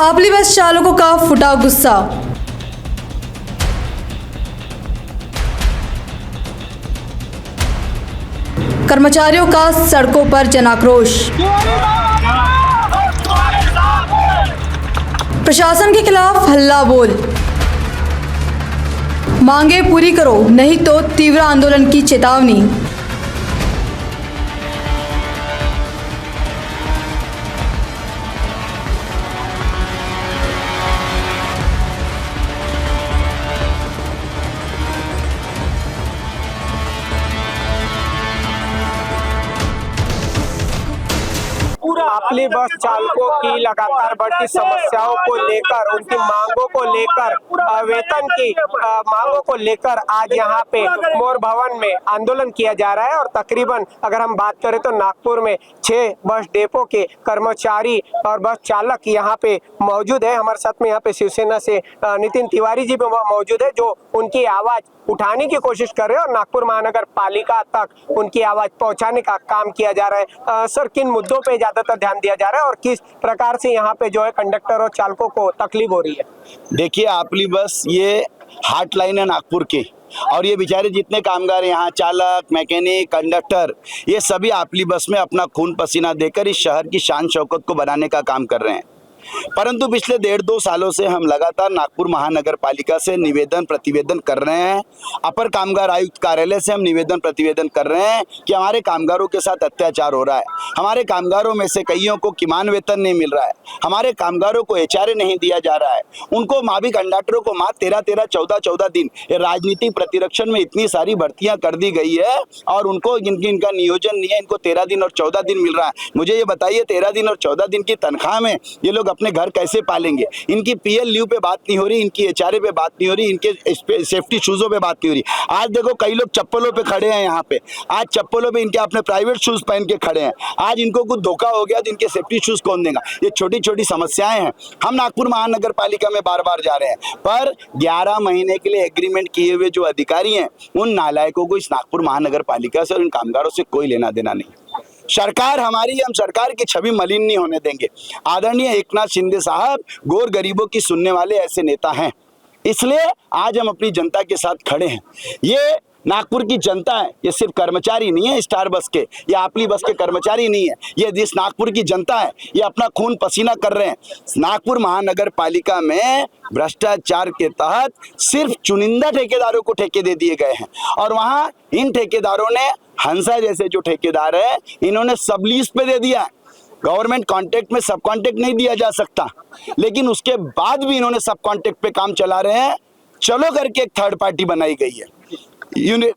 आपली बस चालकों का फूटा गुस्सा। कर्मचारियों का सड़कों पर जनाक्रोश। प्रशासन के खिलाफ हल्ला बोल। मांगे पूरी करो नहीं तो तीव्र आंदोलन की चेतावनी। अपनी बस चालकों की लगातार बढ़ती समस्याओं को लेकर, उनकी मांगों को लेकर, वेतन की मांगों को लेकर आज यहाँ पे मोर भवन में आंदोलन किया जा रहा है। और तकरीबन अगर हम बात करें तो नागपुर में 6 बस डेपो के कर्मचारी और बस चालक यहाँ पे मौजूद है। हमारे साथ में यहाँ पे शिवसेना से नितिन तिवारी जी भी मौजूद है, जो उनकी आवाज उठाने की कोशिश कर रहे हैं और नागपुर महानगर पालिका तक उनकी आवाज पहुंचाने का काम किया जा रहा है। सर, किन मुद्दों पे ज्यादातर ध्यान दिया जा रहा है और किस प्रकार से यहाँ पे जो है कंडक्टर और चालकों को तकलीफ हो रही है? देखिए, आपली बस ये हॉटलाइन है नागपुर की, और ये बेचारे जितने कामगार यहाँ, चालक, मैकेनिक, कंडक्टर, ये सभी आपली बस में अपना खून पसीना देकर इस शहर की शान शौकत को बनाने का काम कर रहे हैं। परंतु पिछले 1.5-2 सालों से हम लगातार नागपुर महानगर पालिका से निवेदन प्रतिवेदन कर रहे हैं। अपर कामगार आयुक्त कार्यालय से हम निवेदन प्रतिवेदन कर रहे हैं कि हमारे कामगारों के साथ अत्याचार हो रहा है, हमारे कामगारों में से कईयों को किमान वेतन नहीं मिल रहा है, हमारे कामगारों को एचआरए नहीं दिया जा रहा है, उनको माभी कंडक्टरों को मात्र 13-13, 14-14 दिन ये राजनीतिक प्रतिरक्षण में इतनी सारी भर्तियां कर दी गई है और उनको इनका नियोजन नहीं है, इनको 13 दिन और 14 दिन मिल रहा है। मुझे ये बताइए, 13 दिन और 14 दिन की तनख्वाह में ये लोग अपने घर कैसे पालेंगे? इनकी पीएल लीव पे बात नहीं हो रही, इनकी एचआरए पे बात नहीं हो रही, इनके सेफ्टी शूजों पे बात नहीं हो रही। आज देखो, कई लोग चप्पलों पे खड़े हैं यहाँ पे, आज चप्पलों पे इनके अपने प्राइवेट शूज पहन के खड़े हैं। आज इनको कुछ धोखा हो गया तो इनके सेफ्टी शूज कौन देगा? ये छोटी छोटी समस्याएं हैं। हम नागपुर महानगर पालिका में बार बार जा रहे हैं, पर 11 महीने के लिए एग्रीमेंट किए हुए जो अधिकारी हैं, उन नालायकों को इस नागपुर महानगर पालिका से और इन कामगारों से कोई लेना देना नहीं। सरकार हमारी, हम सरकार की छवि मलिन नहीं होने देंगे। आदरणीय एकनाथ शिंदे साहब गोर गरीबों की सुनने वाले ऐसे नेता हैं, इसलिए आज हम अपनी जनता के साथ खड़े हैं। ये नागपुर की जनता है, ये सिर्फ कर्मचारी नहीं है स्टार बस के, ये आपली बस के कर्मचारी नहीं है, ये जिस नागपुर की जनता है, ये अपना खून पसीना कर रहे हैं। नागपुर महानगर पालिका में भ्रष्टाचार के तहत सिर्फ चुनिंदा ठेकेदारों को ठेके दे दिए गए हैं, और वहां इन ठेकेदारों ने, हंसा जैसे जो ठेकेदार है, इन्होंने सब लीज पे दे दिया है। गवर्नमेंट कॉन्ट्रैक्ट में सब कॉन्ट्रैक्ट नहीं दिया जा सकता, लेकिन उसके बाद भी इन्होंने सब कॉन्ट्रैक्ट पे काम चला रहे हैं। चलो करके एक थर्ड पार्टी बनाई गई है,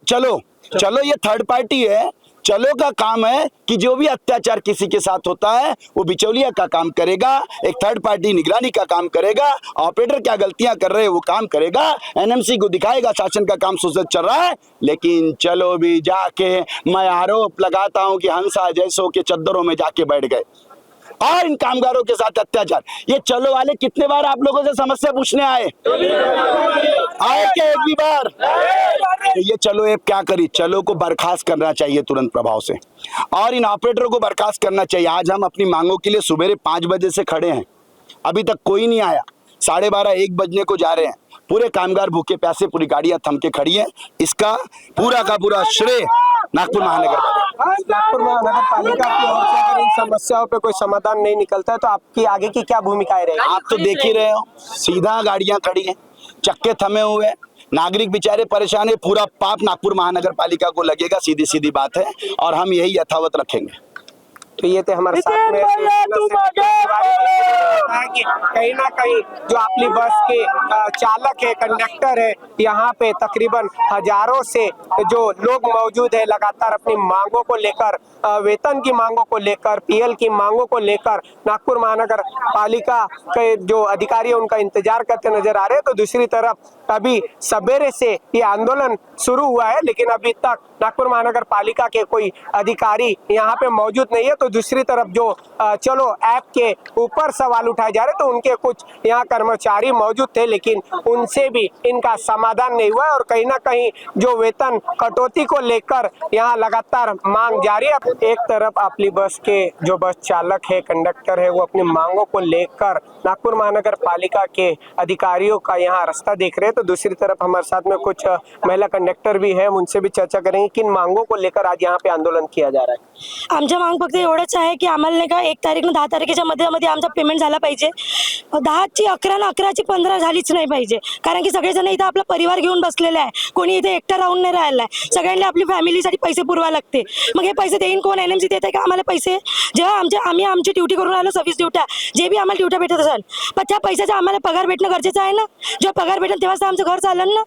चलो ये थर्ड पार्टी है। चलो का काम है कि जो भी अत्याचार किसी के साथ होता है वो बिचौलिया का काम करेगा, एक थर्ड पार्टी निगरानी का काम करेगा, ऑपरेटर क्या गलतियां कर रहे हैं वो काम करेगा, एनएमसी को दिखाएगा शासन का काम सुसज्ज चल रहा है। लेकिन चलो भी जाके मैं आरोप लगाता हूं कि हंसा जैसों के चद्दरों में जाके बैठ गए और इन कामगारों के साथ अत्याचार। ये चलो वाले कितने बार आप लोगों से समस्या पूछने आए क्या एक भी बार? तो ये चलो ऐप क्या करी, चलो को बर्खास्त करना चाहिए तुरंत प्रभाव से, और इन ऑपरेटरों को बर्खास्त करना चाहिए। आज हम अपनी मांगों के लिए सुबह 5 बजे से खड़े हैं, अभी तक कोई नहीं आया। 12:30-1 बजने को जा रहे हैं, पूरे कामगार भूखे प्यासे, पूरी गाड़ियां थम के खड़ी हैं। इसका पूरा का पूरा श्रेय नागपुर महानगर पालिका की ओर से अगर इन समस्याओं पे कोई समाधान नहीं निकलता है तो आपकी आगे की क्या भूमिकाएं रहेगी? आप तो देख ही रहे हो, सीधा गाड़ियां खड़ी हैं, चक्के थमे हुए हैं, नागरिक बेचारे परेशान है। पूरा पाप नागपुर महानगर पालिका को लगेगा, सीधी सीधी बात है, और हम यही यथावत रखेंगे। तो ये थे हमारे साथ में कि कहीं ना कहीं जो अपनी बस के चालक है, कंडक्टर है, यहाँ पे तकरीबन हजारों से जो लोग मौजूद है, लगातार अपनी मांगों को लेकर, वेतन की मांगों को लेकर, पीएल की मांगों को लेकर नागपुर महानगर पालिका के जो अधिकारी है उनका इंतजार करते नजर आ रहे हैं। तो दूसरी तरफ अभी सवेरे से ये आंदोलन शुरू हुआ है, लेकिन अभी तक नागपुर महानगर पालिका के कोई अधिकारी यहाँ पे मौजूद नहीं है। तो दूसरी तरफ जो चलो ऐप के ऊपर सवाल उठाए जा रहे हैं, रहे तो उनके कुछ यहाँ कर्मचारी मौजूद थे, लेकिन उनसे भी इनका समाधान नहीं हुआ और कहीं ना कहीं जो वेतन कटौती को लेकर यहाँ लगातार मांग जारी है। एक तरफ अपनी बस के जो बस चालक है, कंडक्टर है, वो अपनी मांगों को लेकर नागपुर महानगर पालिका के अधिकारियों का यहाँ रास्ता देख रहे हैं, तो दूसरी तरफ हमारे साथ में कुछ महिला कंडक्टर भी है, उनसे भी चर्चा करेंगे किन मांगों को लेकर आज यहाँ पे आंदोलन किया जा रहा है। आमच्या मांग फक्त एवढंच आहे की आम्हाला नाही का 1 तारीख 10 तारखेच्या मध्ये आमचा पेमेंट झाला पाहिजे. 10ची 11 आणि 11ची 15 झालीच नाही पाहिजे, कारण की सगळेजण इथं आपला परिवार घेऊन बसलेले आहे. कोणी इथे एकटा राहून नाही राहिला आहे. सगळ्यांना आपली फॅमिलीसाठी पैसे पुरवा लागते. मग हे पैसे देईन कोण? NMC देते का आम्हाला पैसे? जेव्हा आम्ही आमची ड्युटी करून राहिलो, सर्व्हिस ड्युट्या जे बी आम्हाला ड्युट्या भेटत असेल, पण त्या पैशाचा आम्हाला पगार भेटणं गरजेचं आहे ना. जेव्हा पगार भेटेल तेव्हाच तर आमचं घर चालेल ना.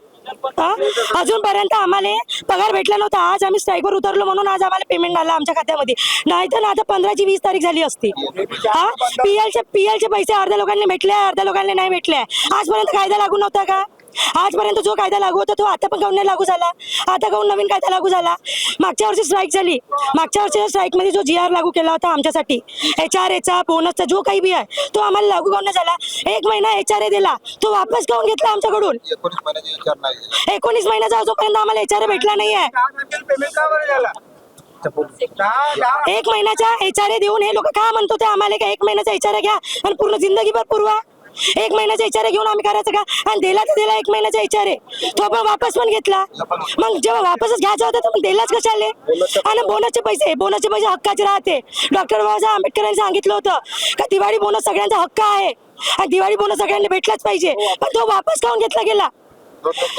अजूनपर्यंत आम्हाला पगार भेटला नव्हता. आज आम्ही स्ट्राईकवर उतरलो म्हणून आज आम्हाला पेमेंट आलं आमच्या खात्यामध्ये. नाही तर आता 15ची 20 तारीख झाली असती. पीएलचे पैसे अर्ध्या लोकांनी भेटले, अर्ध्या लोकांनी नाही भेटले. आजपर्यंत कायदा लागू नव्हता का? आजपर्यंत जो कायदा लागू होता तो आता पण काऊन नाही लागू झाला? आता काऊन नवीन कायदा लागू झाला? मागच्या वर्षी स्ट्राईक झाली. मागच्या वर्षी स्ट्राईक मध्ये जो GR लागू केला होता आमच्यासाठी, HRAचा बोनसचा जो काही बी आहे तो आम्हाला लागू काऊन नाही झाला? 1 महिना HRA दिला, तो वापस काऊन घेतला आमच्याकडून? 19 महिन्याचा अजूनपर्यंत आम्हाला HRA भेटला नाही आहे. 1 महिन्याचा HRA देऊन हे लोक का म्हणतो ते आम्हाला का 1 महिन्याचा HRA घ्या आणि पूर्ण जिंदगीभर पुरवा? 1 महिन्याचा HRA घेऊन आम्ही करायचं का? आणि दिला तर दिला 1 महिन्याचा HRA, तो आपण वापस पण घेतला. मग जेव्हा वापसच घ्यायचा होता तर मग दिलाच कशाले? आणि बोनसचे पैसे हक्काचे राहते. डॉक्टर बाबासाहेब आंबेडकरांनी सांगितलं होतं का दिवाळी बोनस सगळ्यांचा हक्क आहे आणि दिवाळी बोनस सगळ्यांना भेटलाच पाहिजे. पण तो वापस काऊन घेतला गेला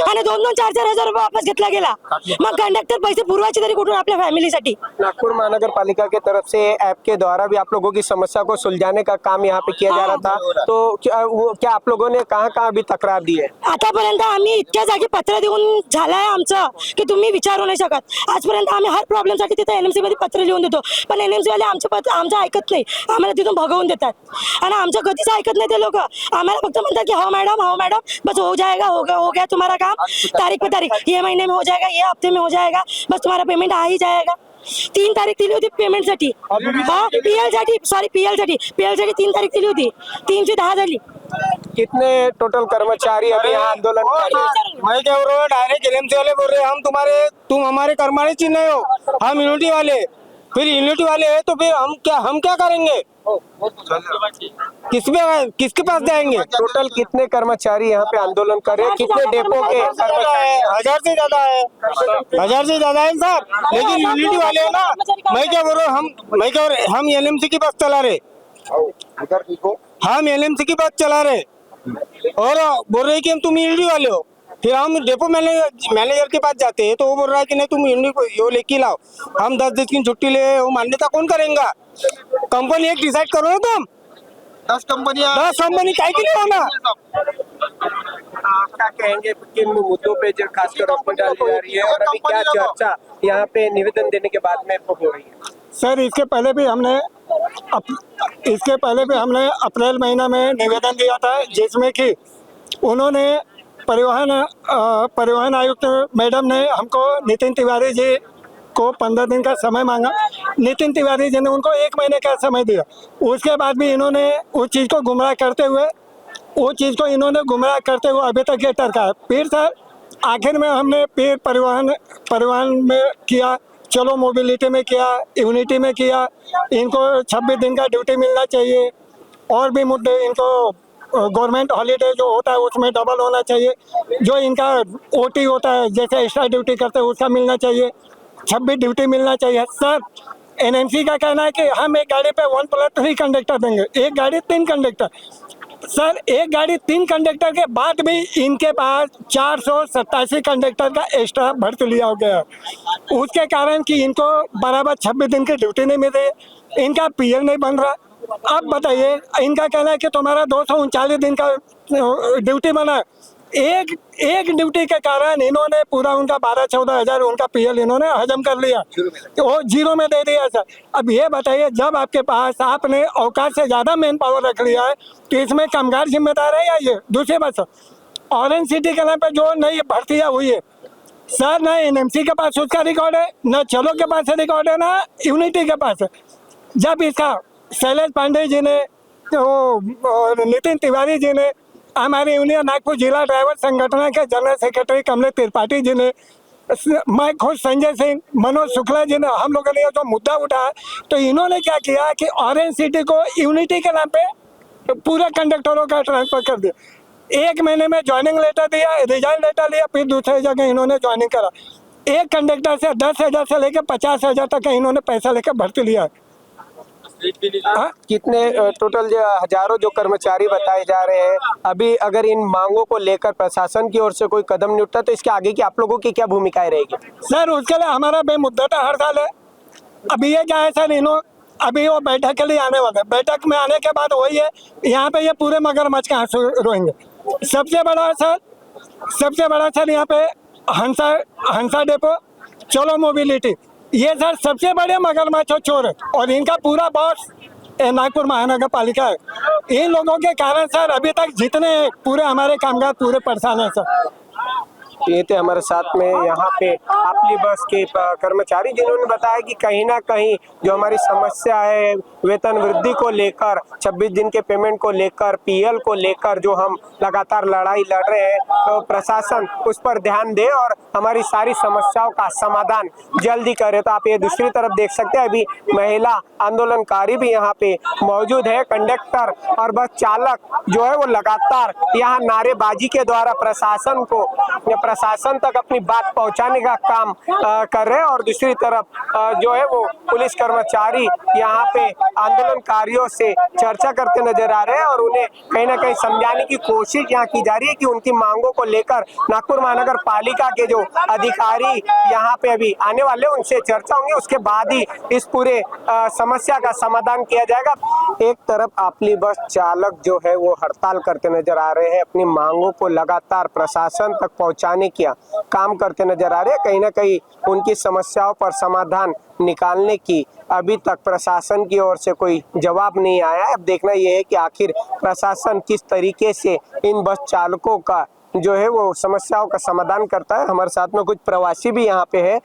आणि 2-2, 4-4 हजार रुपये वापस घेतला गेला? मग कंडक्टर पैसे पुरवायचे तरी कुठून आपल्या फॅमिलीसाठी? नागपुर महानगर पालिका की तरफ से ऐप के द्वारा भी आप लोगों की समस्या को सुलझाने का काम यहाँ पे किया जा रहा था, तो क्या आप लोगों ने कहाँ अभी तक्रार दी है? आतापर्यंत आम्ही इतक्या जागी पत्र देऊन झालाय आमचं की तुम्ही विचारू नाही शकत. आजपर्यंत आम्ही हर प्रॉब्लेम साठी तिथे NMC मध्ये पत्र लिहून देतो, पण NMC वाले आमचं ऐकत नाही. आम्हाला तिथून भगवून देतात आणि आमचं कधीच ऐकत नाही ते लोक. आम्हाला फक्त म्हणतात की हो मॅडम बस हो जाएगा, हो गया तुम्हारा काम, तारीख पे तारीख, ये महीने में हो जाएगा, ये हफ्ते में हो जाएगा, बस तुम्हारा पेमेंट आ ही जाएगा. 3 तारीख दिली होती पेमेंट साठी. PL साठी 3 तारीख दिली होती. 3 से 10 झाली. कितने टोटल कर्मचारी अभी यहाँ आंदोलन कर रहे हैं? मैं क्या बोल रहा हूँ, डायरेक्ट NMC वाले बोल रहे हैं तुम हमारे कर्मचारी ही नहीं हो, हम यूनिटी वाले. फिर यूनिटी वाले हैं तो फिर हम क्या करेंगे? किसके पास जाएंगे? टोटल कितने कर्मचारी यहाँ पे आंदोलन कर रहे हैं? कितने डेपो के कर्मचारी? 1000 से ज्यादा है. 1000 से ज्यादा है सर. लेकिन यूनिटी वाले हो ना. मैं क्या बोल रहा हूँ, हम NMC की बस चला रहे. हम NMC की बस चला रहे और बोल रहे कि हम तुम यूनिटी वाले हो. फिर हम डेपो मैनेजर के पास जाते हैं तो वो बोल रहा है कि नहीं तुम यूनिटी वो लेके लाओ. हम 10 दिन की छुट्टी ले, वो मान्यता कौन करेगा? कंपनी एक डिसाइड करो ना तुम. 10 कंपनी काय के लिए होना? क्या कहेंगे किन मुद्दों पे जो खासकर रोक डाली जा रही है और अभी क्या चर्चा यहाँ पे निवेदन देने के बाद में हो रही है? सर इसके पहले भी अप्रैल महीना में निवेदन दिया था, जिसमें कि उन्होंने परिवहन आयुक्त मैडम ने हमको नितिन तिवारी जी को 15 दिन का समय मांगा. नितिन तिवारी जी ने उनको 1 महीने का समय दिया. उसके बाद भी इन्होंने उस चीज़ को गुमराह करते हुए अभी तक ये टरका है. फिर सर आखिर में हमने फिर परिवहन में किया, चलो मोबिलिटी में किया, यूनिटी में किया. इनको 26 दिन का ड्यूटी मिलना चाहिए. और भी मुद्दे, इनको गवर्नमेंट हॉलीडे जो होता है उसमें डबल होना चाहिए. जो इनका OT होता है, जैसे एक्स्ट्रा ड्यूटी करते हैं उसका मिलना चाहिए. 26 ड्यूटी मिलना चाहिए. सर NMC का कहना है कि हम एक गाड़ी पे 1+3 कंडक्टर देंगे, एक गाड़ी 3 कंडक्टर. सर एक गाड़ी 3 कंडक्टर के बाद भी इनके पास 487 कंडक्टर का एक्स्ट्रा भर्ती लिया हो गया. उसके कारण कि इनको बराबर 26 दिन की ड्यूटी नहीं मिल रही, इनका PL नहीं बन रहा. अब बताइए, इनका कहना है कि तुम्हारा 239 दिन का ड्यूटी बना. एक ड्यूटी के कारण इन्होंने पूरा उनका 12-14 हजार उनका PL इन्होंने हजम कर लिया, वो जीरो में दे दिया. सर अब ये बताइए, जब आपके पास आपने औकात से ज़्यादा मैन पावर रख लिया है तो इसमें कामगार जिम्मेदार है या ये? दूसरी बात सर, ऑरेंज सिटी के नाम पर जो नई भर्तियाँ हुई है सर, ना NMC के पास उसका रिकॉर्ड है, ना चलो के पास रिकॉर्ड है, ना यूनिटी के पास है. जब इसका शैलेश पांडे जी ने और नितिन तिवारी जी ने, हमारे यूनियन नागपुर जिला ड्राइवर संगठन के जनरल सेक्रेटरी कमलेश त्रिपाठी जी ने, मैं खुद संजय सिंह, मनोज शुक्ला जी ने, हम लोगों ने ये जो मुद्दा उठाया तो इन्होंने क्या किया कि ऑरेंज सिटी को यूनिटी के नाम पे पूरे कंडक्टरों का ट्रांसफर कर दिया। 1 महीने में ज्वाइनिंग लेटर दिया, रिजाइन लेटर लिया, फिर दूसरी जगह इन्होंने ज्वाइनिंग करा। एक कंडक्टर से 10,000 से लेकर 50,000 तक इन्होंने पैसा लेकर भर्ती लिया। कितने टोटल जो हजारों जो कर्मचारी बताए जा रहे हैं, अभी अगर इन मांगों को लेकर प्रशासन की ओर से कोई कदम नहीं उठता तो इसके आगे की आप लोगों की क्या भूमिकाएं रहेगी? सर उसके लिए हमारा बेमुद्दत हड़ताल है। अभी ये क्या है सर, अभी वो बैठक के लिए आने वाले हैं। बैठक में आने के बाद वही है, यहाँ पे ये पूरे मगरमच्छ के आंसू रोएंगे। सबसे बड़ा सर यहाँ पे हंसा डेपो, चलो मोबिलिटी, ये सर सबसे बड़े मगरमच्छ और चोर है और इनका पूरा बॉस नागपुर महानगर पालिका है। इन लोगों के कारण सर अभी तक जितने पूरे हमारे कामगार पूरे परेशान है सर। ये थे हमारे साथ में यहाँ पे अपनी बस के कर्मचारी, जिन्होंने बताया कि कहीं ना कहीं जो हमारी समस्या है वेतन वृद्धि को लेकर, 26 दिन के पेमेंट को लेकर, पीएल को लेकर जो हम लगातार लड़ाई लड़ रहे हैं, तो प्रशासन उस पर ध्यान दे और हमारी सारी समस्याओं का समाधान जल्दी करे। तो आप ये दूसरी तरफ देख सकते हैं, अभी महिला आंदोलनकारी भी यहाँ पे मौजूद है। कंडक्टर और बस चालक जो है वो लगातार यहाँ नारेबाजी के द्वारा प्रशासन तक अपनी बात पहुंचाने का काम कर रहे हैं और दूसरी तरफ जो है वो पुलिस कर्मचारी यहाँ पे आंदोलनकारियों से चर्चा करते नजर आ रहे हैं और उन्हें कहीं ना कहीं समझाने की कोशिश यहाँ की जा रही है कि उनकी मांगों को लेकर नागपुर महानगर पालिका के जो अधिकारी यहाँ पे अभी आने वाले उनसे चर्चा होंगी, उसके बाद ही इस पूरे समस्या का समाधान किया जाएगा। एक तरफ अपनी बस चालक जो है वो हड़ताल करते नजर आ रहे हैं, अपनी मांगों को लगातार प्रशासन तक पहुंचाने का काम करते नजर आ रहे हैं। कहीं ना कहीं उनकी समस्याओं पर समाधान निकालने की अभी तक प्रशासन की ओर से कोई जवाब नहीं आया है। अब देखना यह है कि आखिर प्रशासन किस तरीके से इन बस चालकों का जो है वो समस्याओं का समाधान करता है। हमारे साथ में कुछ प्रवासी भी यहाँ पे है।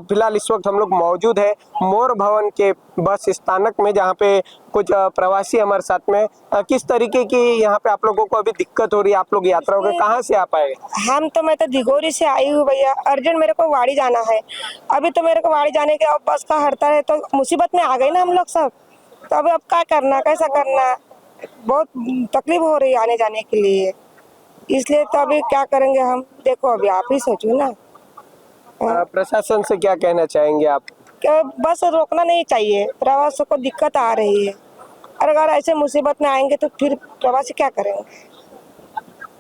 फिलहाल इस वक्त हम लोग मौजूद है मोर भवन के बस स्थानक में, जहाँ पे कुछ प्रवासी हमारे साथ में। किस तरीके की यहाँ पे आप लोगों को अभी दिक्कत हो रही है? आप लोग यात्रा होकर कहाँ से आ पाए? मैं तो दिघोरी से आई हूँ भैया, अर्जेंट मेरे को वाड़ी जाना है। अभी तो मेरे को वाड़ी जाने के, अब बस का हड़ताल है तो मुसीबत में आ गए ना हम लोग सब। तो अब क्या करना, कैसा करना, बहुत तकलीफ हो रही है आने जाने के लिए, इसलिए तो अभी क्या करेंगे हम। देखो अभी आप ही सोचो ना। प्रशासन से क्या कहना चाहेंगे आप? बस रोकना नहीं चाहिए, प्रवासियों को दिक्कत आ रही है और अगर ऐसे मुसीबत में आएंगे तो फिर प्रवासी क्या करेंगे।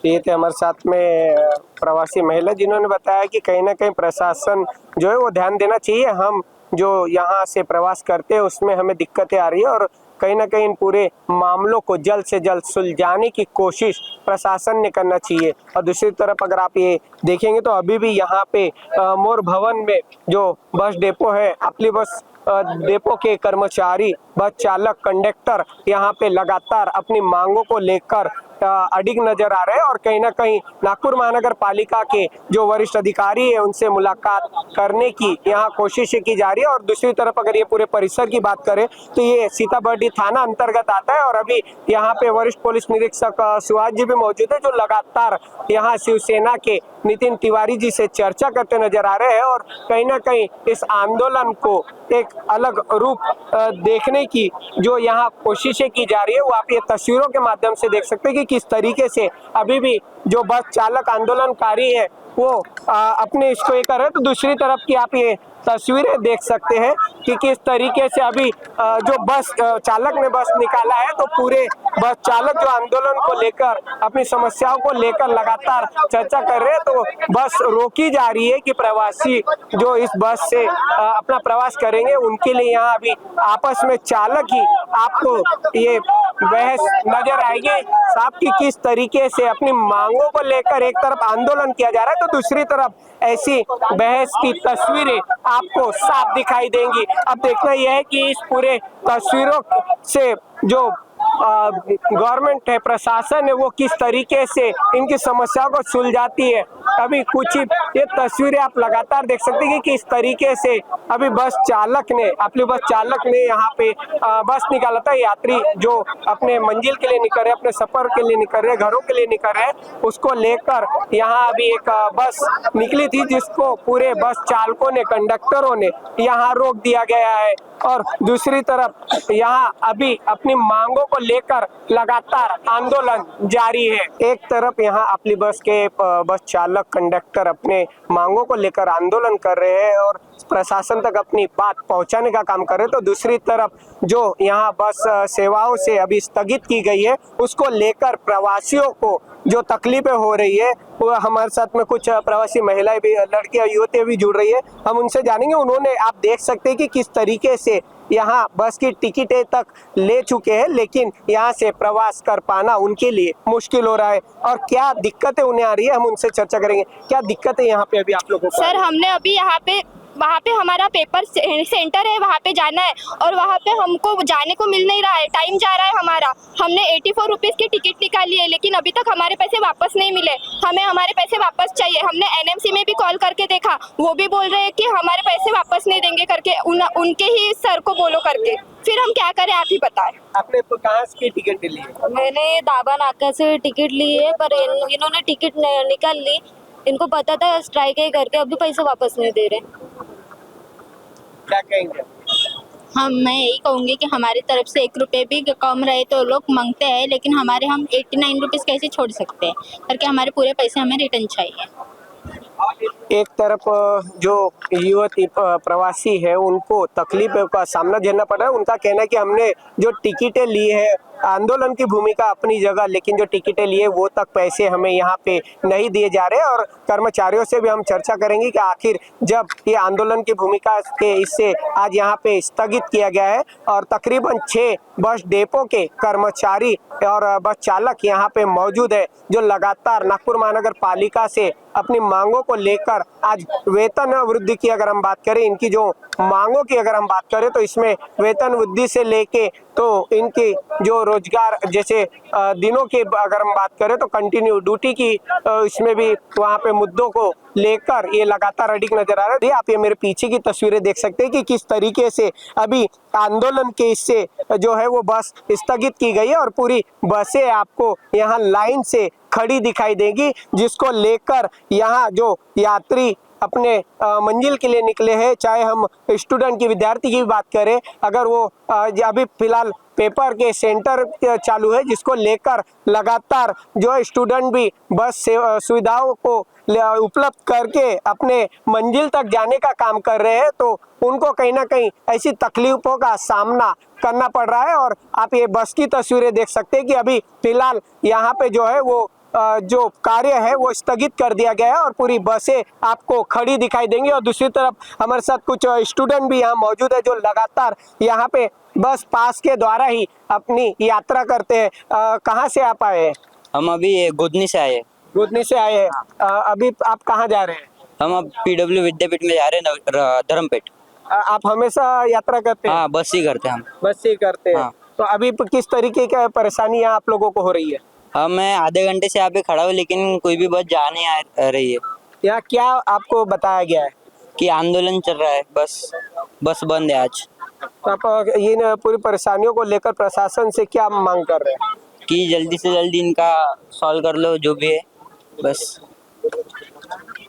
ये थे हमारे साथ में प्रवासी महिला, जिन्होंने बताया कि कहीं ना कहीं प्रशासन जो है वो ध्यान देना चाहिए। हम जो यहाँ से प्रवास करते हैं उसमें हमें दिक्कतें आ रही है और कहीं ना कहीं इन पूरे मामलों को जल्द से जल्द सुलझाने की कोशिश प्रशासन ने करना चाहिए। और दूसरी तरफ अगर आप ये देखेंगे तो अभी भी यहाँ पे मोर भवन में जो बस डेपो है, अपनी बस डेपो के कर्मचारी, बस चालक, कंडक्टर यहाँ पे लगातार अपनी मांगों को लेकर अडिग नजर आ रहे हैं और कहीं ना कहीं नागपुर महानगर पालिका के जो वरिष्ठ अधिकारी है उनसे मुलाकात करने की यहाँ कोशिशें की जा रही है। और दूसरी तरफ अगर ये पूरे परिसर की बात करें तो ये सीताबर्डी थाना अंतर्गत आता है और अभी यहाँ पे वरिष्ठ पुलिस निरीक्षक सुहास जी भी मौजूद है, जो लगातार यहाँ शिवसेना के नितिन तिवारी जी से चर्चा करते नजर आ रहे हैं और कहीं ना कहीं इस आंदोलन को एक अलग रूप देखने की जो यहाँ कोशिशें की जा रही है वो आप ये तस्वीरों के माध्यम से देख सकते हैं कि किस तरीके से अभी भी जो बस चालक आंदोलनकारी है वो अपने इसको ये कर रहे हैं। तो दूसरी तरफ की आप ये तस्वीरें देख सकते हैं कि किस तरीके से अभी जो बस चालक ने बस निकाला है, तो पूरे बस चालक जो आंदोलन को लेकर अपनी समस्याओं को लेकर लगातार चर्चा कर रहे हैं। तो बस रोकी जा रही है कि प्रवासी जो इस बस से अपना प्रवास करेंगे उनके लिए यहाँ अभी आपस में चालक ही आपको ये बहस नजर आएगी साहब की किस तरीके से अपनी मांगों को लेकर एक तरफ आंदोलन किया जा रहा है तो दूसरी तरफ ऐसी बहस की तस्वीरें आपको साफ दिखाई देंगी। अब देखना यह है कि इस पूरे तस्वीरों से जो गवर्नमेंट है, प्रशासन है, वो किस तरीके से इनकी समस्याओं को सुलझाती है। अभी कुछ ही ये तस्वीरें आप लगातार देख सकते हैं कि किस तरीके से अभी बस चालक ने यहाँ पे बस निकाला था। यात्री जो अपने मंजिल के लिए निकल रहे, अपने सफर के लिए निकल रहे, घरों के लिए निकल रहे, उसको लेकर यहाँ अभी एक बस निकली थी, जिसको पूरे बस चालकों ने, कंडक्टरों ने यहाँ रोक दिया गया है। और दूसरी तरफ यहाँ अभी अपनी मांगों को लेकर लगातार आंदोलन जारी है। एक तरफ यहाँ अपनी बस के बस चालक, कंडक्टर अपने मांगों को लेकर आंदोलन कर रहे हैं और प्रशासन तक अपनी बात पहुंचाने का काम कर रहे हैं, तो दूसरी तरफ जो यहाँ बस सेवाओं से अभी स्थगित की गई है, उसको लेकर प्रवासियों को जो तकलीफें हो रही है, वो हमारे साथ में कुछ प्रवासी महिलाएं भी, लड़कियां, युवतियां भी जुड़ रही है, हम उनसे जानेंगे। उन्होंने, आप देख सकते हैं कि किस तरीके से यहाँ बस की टिकटें तक ले चुके हैं, लेकिन यहाँ से प्रवास कर पाना उनके लिए मुश्किल हो रहा है। और क्या दिक्कतें उन्हें आ रही है, हम उनसे चर्चा करेंगे। क्या दिक्कतें यहाँ पे अभी आप लोगों को? सर, हमने अभी वहाँ पे हमारा पेपर सेंटर है, वहाँ पे जाना है और वहाँ पे हमको जाने को मिल नहीं रहा है, टाइम जा रहा है हमारा। हमने 84 रुपीज़ की टिकट निकाली है, लेकिन अभी तक हमारे पैसे वापस नहीं मिले। हमें हमारे पैसे वापस चाहिए। हमने एनएमसी में भी कॉल करके देखा, वो भी बोल रहे हैं कि हमारे पैसे वापस नहीं देंगे करके, उनके ही सर को बोलो करके। फिर हम क्या करें, आप ही बताएं। आपने तो कहाँ की टिकट ली है? मैंने दाबा नाका से टिकट ली है, पर इन्होंने टिकट निकाल ली। इनको पता था स्ट्राइक है करके, अभी पैसे वापस नहीं दे रहे। क्या कहेंगे? मैं यही कहूँगी कि हमारी तरफ से 1 रुपये भी कम रहे तो लोग मांगते हैं, लेकिन हम 89 रुपीज़ कैसे छोड़ सकते हैं करके हमारे पूरे पैसे हमें रिटर्न चाहिए। एक तरफ जो युवती प्रवासी है, उनको तकलीफों का सामना झेलना पड़ रहा है। उनका कहना है कि हमने जो टिकटें ली है, आंदोलन की भूमिका अपनी जगह, लेकिन जो टिकटें लिए वो तक पैसे हमें यहाँ पे नहीं दिए जा रहे। और कर्मचारियों से भी हम चर्चा करेंगे कि आखिर जब ये आंदोलन की भूमिका के इससे आज यहाँ पे स्थगित किया गया है और तकरीबन 6 बस डेपो के कर्मचारी और बस चालक यहाँ पे मौजूद है, जो लगातार नागपुर महानगर पालिका से अपनी मांगों को लेकर आज वेतन वृद्धि की अगर हम बात करें, इनकी जो मांगों की अगर हम बात करें, तो इसमें वेतन वृद्धि से लेके तो इनकी जो रोजगार जैसे दिनों की अगर हम बात करें, तो कंटिन्यू ड्यूटी की इसमें भी वहाँ पे मुद्दों को लेकर ये लगातार अडिग नजर आ रहा है। आप ये मेरे पीछे की तस्वीरें देख सकते हैं कि किस तरीके से अभी आंदोलन के इससे जो है वो बस स्थगित की गई है और पूरी बसें आपको यहाँ लाइन से खड़ी दिखाई देगी, जिसको लेकर यहाँ जो यात्री अपने मंजिल के लिए निकले हैं, चाहे हम स्टूडेंट की, विद्यार्थी की भी बात करें, अगर वो अभी फिलहाल पेपर के सेंटर चालू है, जिसको लेकर लगातार जो स्टूडेंट भी बस से सुविधाओं को उपलब्ध करके अपने मंजिल तक जाने का काम कर रहे हैं, तो उनको कहीं ना कहीं ऐसी तकलीफों का सामना करना पड़ रहा है। और आप ये बस की तस्वीरें देख सकते हैं कि अभी फिलहाल यहाँ पे जो है वो जो कार्य है वो स्थगित कर दिया गया है और पूरी बसें आपको खड़ी दिखाई देंगी। और दूसरी तरफ हमारे साथ कुछ स्टूडेंट भी यहाँ मौजूद है, जो लगातार यहाँ पे बस पास के द्वारा ही अपनी यात्रा करते हैं। कहाँ से आप आए हैं? हम अभी गुदनी से आए। गुदनी से आए हैं। अभी आप कहाँ जा रहे हैं? हम अब PW विद्यापीठ में जा रहे हैं, धर्मपेट। आप हमेशा यात्रा करते हैं? हाँ, बस ही करते हैं हम। बस ही करते हैं। हाँ। तो अभी किस तरीके की परेशानी यहाँ आप लोगों को हो रही है? हाँ, मैं आधे घंटे से यहाँ पे खड़ा हूँ, लेकिन कोई भी बस जा नहीं आ रही है। यहाँ क्या आपको बताया गया है? कि आंदोलन चल रहा है, बस बंद है आज। तो आप इन पूरी परेशानियों को लेकर प्रशासन से क्या मांग कर रहे हैं? कि जल्दी से जल्दी इनका सॉल्व कर लो, जो भी है बस।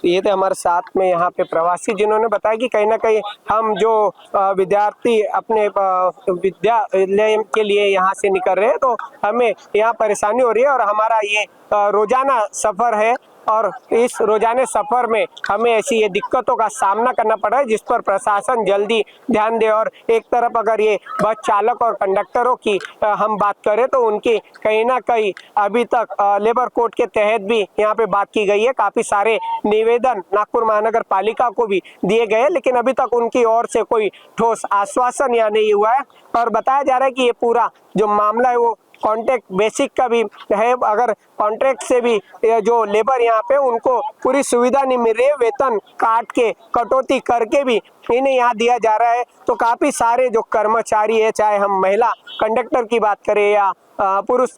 ये थे हमारे साथ में यहाँ पे प्रवासी, जिन्होंने बताया कि कहीं ना कहीं हम जो विद्यार्थी अपने विद्यालय के लिए यहाँ से निकल रहे हैं, तो हमें यहाँ परेशानी हो रही है और हमारा ये रोजाना सफर है और इस रोजाना सफर में हमें ऐसी ये दिक्कतों का सामना करना पड़ा है, जिस पर प्रशासन जल्दी ध्यान दे। और एक तरफ अगर ये बस चालक और कंडक्टरों की हम बात करें, तो उनकी कहीं ना कहीं अभी तक लेबर कोड के तहत भी यहाँ पे बात की गई है। काफी सारे निवेदन नागपुर महानगर पालिका को भी दिए गए, लेकिन अभी तक उनकी ओर से कोई ठोस आश्वासन यहाँ नहीं हुआ है। और बताया जा रहा है कि ये पूरा जो मामला है वो कॉन्ट्रैक्ट बेसिक का भी है। अगर कॉन्ट्रैक्ट से भी जो लेबर यहाँ पे उनको पूरी सुविधा नहीं मिल रही है, वेतन काट के कटौती करके भी इन्हें यहाँ दिया जा रहा है, तो काफी सारे जो कर्मचारी है, चाहे हम महिला कंडक्टर की बात करें या पुरुष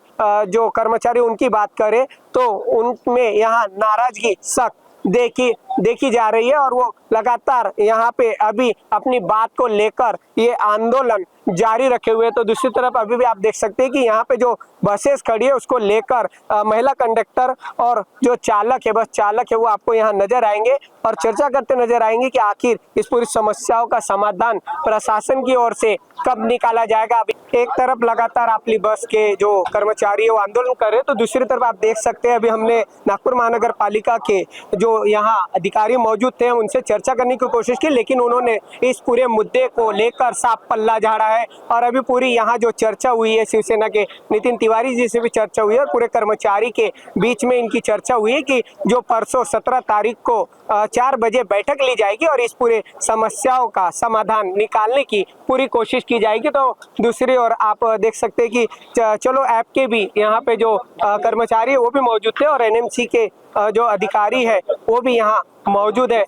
जो कर्मचारी उनकी बात करें, तो उनमें यहाँ नाराजगी सख्त देखी जा रही है और वो लगातार यहाँ पे अभी अपनी बात को लेकर ये आंदोलन जारी रखे हुए। तो दूसरी तरफ अभी भी आप देख सकते हैं कि यहाँ पे जो बसेस खड़ी है उसको लेकर महिला कंडक्टर और जो चालक है, बस चालक है, वो आपको यहाँ नजर आएंगे और चर्चा करते नजर आएंगे कि आखिर इस पूरी समस्याओं का समाधान प्रशासन की ओर से कब निकाला जाएगा। अभी एक तरफ लगातार अपनी बस के जो कर्मचारी है वो आंदोलन कर रहे हैं, तो दूसरी तरफ आप देख सकते हैं अभी हमने नागपुर महानगर पालिका के जो यहाँ अधिकारी मौजूद थे उनसे चर्चा करने की कोशिश की, लेकिन उन्होंने इस पूरे मुद्दे को लेकर साफ पल्ला झाड़ा है। और अभी पूरी यहाँ जो चर्चा हुई है शिवसेना के नितिन तिवारी जी से भी चर्चा हुई है और पूरे कर्मचारी के बीच में इनकी चर्चा हुई है कि जो परसों 17 तारीख को 4 बजे बैठक ली जाएगी और इस पूरे समस्याओं का समाधान निकालने की पूरी कोशिश की जाएगी। तो दूसरी ओर आप देख सकते हैं कि चलो ऐप के भी यहाँ पे जो कर्मचारी है वो भी मौजूद थे और एनएमसी के जो अधिकारी है वो भी यहाँ मौजूद है।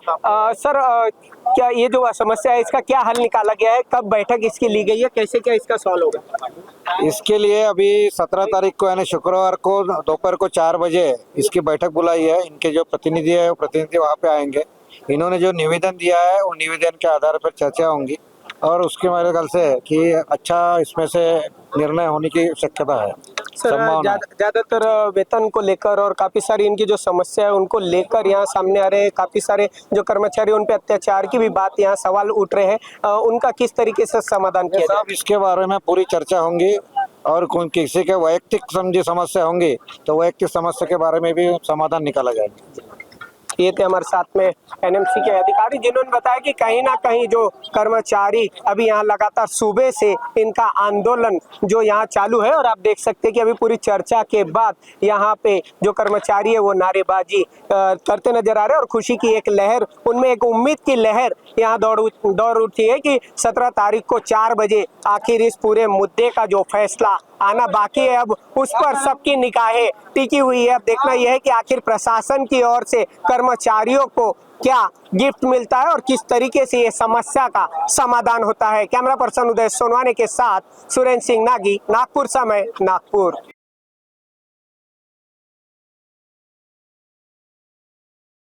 सर, क्या ये जो समस्या है इसका क्या हल निकाला गया है, कब बैठक इसकी ली गई है, कैसे क्या इसका सॉल्व होगा? इसके लिए अभी 17 तारीख को यानी शुक्रवार को दोपहर को 4 बजे इसकी बैठक बुलाई है। इनके जो प्रतिनिधि है वो प्रतिनिधि वहाँ पे आएंगे। इन्होंने जो निवेदन दिया है वो निवेदन के आधार पर चर्चा होंगी और उसके मेरे ख्याल से कि अच्छा इसमें से निर्णय होने की शक्यता है। सर, ज्यादातर वेतन को लेकर और काफी सारी इनकी जो समस्या है उनको लेकर यहाँ सामने आ रहे हैं। काफी सारे जो कर्मचारी उन पे अत्याचार की भी बात यहाँ सवाल उठ रहे हैं, उनका किस तरीके से समाधान किया जाए? इसके बारे में पूरी चर्चा होंगी और किसी के वैयक्तिक समस्या होंगी तो वैयक्तिक समस्या के बारे में भी समाधान निकाला जाएगा। ये थे हमारे साथ में एनएमसी के अधिकारी जिन्होंने बताया कि कहीं ना कहीं जो कर्मचारी अभी यहाँ लगातार सुबह से इनका आंदोलन जो यहाँ चालू है और आप देख सकते हैं कि अभी पूरी चर्चा के बाद यहाँ पे जो कर्मचारी है वो नारेबाजी करते नजर आ रहे हैं और खुशी की एक लहर, उनमें एक उम्मीद की लहर यहाँ दौड़ उठी है कि 17 तारीख को 4 बजे आखिर इस पूरे मुद्दे का जो फैसला आना बाकी है अब उस पर सबकी निगाहें टिकी हुई है। अब देखना यह है कि आखिर प्रशासन की ओर से कर्मचारियों को क्या गिफ्ट मिलता है और किस तरीके से ये समस्या का समाधान होता है। कैमरा पर्सन उदय सोनवाने के साथ सुरेंद्र सिंह नागी, नागपुर समय, नागपुर।